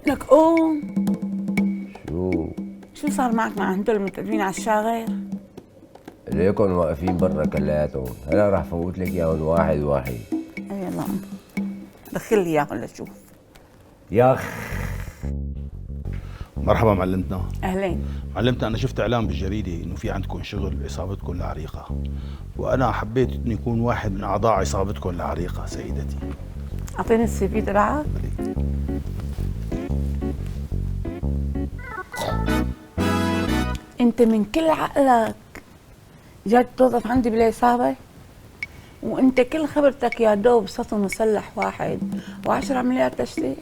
لك قوم. شو؟ شو صار معك مع هدول المنتدبين على الشاغر؟ ليكن واقفين برا كلياتهم، هلا رح فوت لك اياهم واحد واحد. اي يلا قوم دخل لي اياهم لشوف. ياخ مرحبا معلمتنا. اهلين. معلمتنا، انا شفت اعلان بالجريده انه في عندكم شغل عصابتكم العريقه، وانا حبيت اني يكون واحد من اعضاء عصابتكم العريقه سيدتي. اعطيني السي في تبعك. انت من كل عقلك جاي توظف عندي بالعصابه؟ وانت كل خبرتك يا دوب سطو مسلح واحد و10 عمليات تشريح.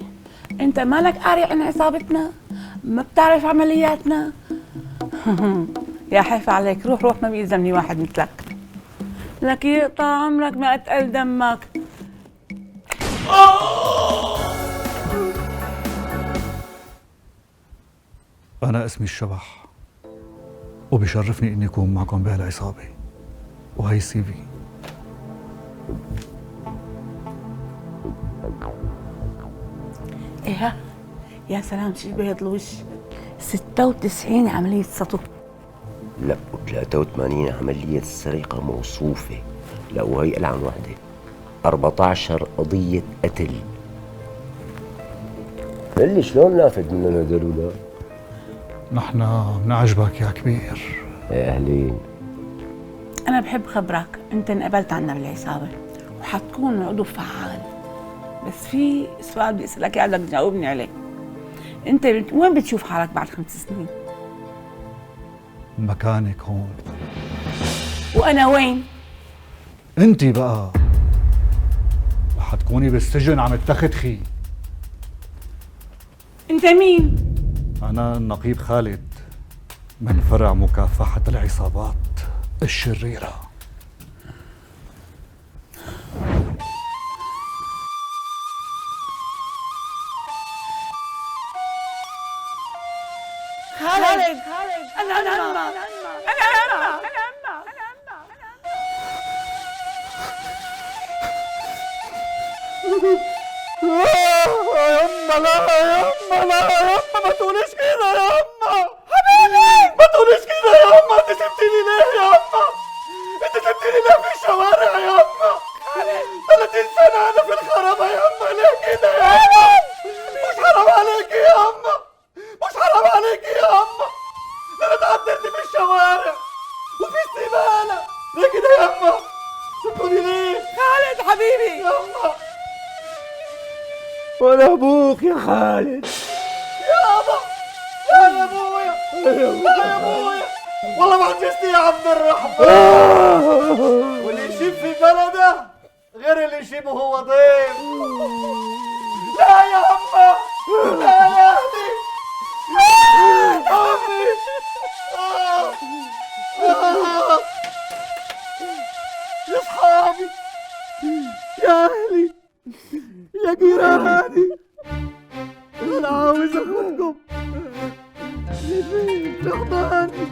انت مالك قاري عن عصابتنا؟ ما بتعرف عملياتنا؟ يا حيف عليك، روح روح، ما بيلزمني واحد مثلك. لك يقطع عمرك ما اتقل دمك. أنا اسمي الشبح، وبيشرفني إني أكون معكم بهالعصابة، وهي السي في. ايه يا سلام، شي بيض الوش. 96 عملية سطو. لا، و83 عملية سرقة موصوفة. لا، وهي ألعن وحدة. 14 قضية قتل. قل لي شلون نافد منهم هدول الولاد؟ نحن بنعجبك يا كبير. يا أهلين. أنا بحب خبرك، أنت انقبلت عنا بالعصابة وحتكون عضو فعال. بس في سؤال بدي أسألك إياه، بدك تجاوبني عليه. أنت وين بتشوف حالك بعد 5 سنين؟ مكانك هون. وأنا وين؟ أنت بقى رح تكوني بالسجن عم تتخدخي. أنت مين؟ أنا النقيب خالد من فرع مكافحة العصابات الشريرة. خالد أنا يما لا يا يما، لا يا يما، ما تقوليش كده يا يما حبيبي، ما تقوليش كده يا يما. انت سبتيني ليه يا يما؟ انت سبتيني ليه في الشوارع يا يما؟ 30 سنة انا في الخرابة يا يما، ليه كده يا يما؟ مش حرام عليكي يا يما؟ مش حرام عليكي يا يما؟ انا اتعذبت في الشوارع وفي استبالة، ليه كده يا يما؟ سبتوني ليه؟ خالد حبيبي يما وأنا أبوك يا خالد. يابا، يا ابويا، يا ابويا، والله ما عجزتي يا عبد الرحمن. واللي يشيب في بلده غير اللي يشيبه هو ضيف. لا يا أما، لا يا أهلي، أمي، يا أصحابي، يا أهلي، يا جيراني، أنا عاوز أخدكم لبيت لحضاني.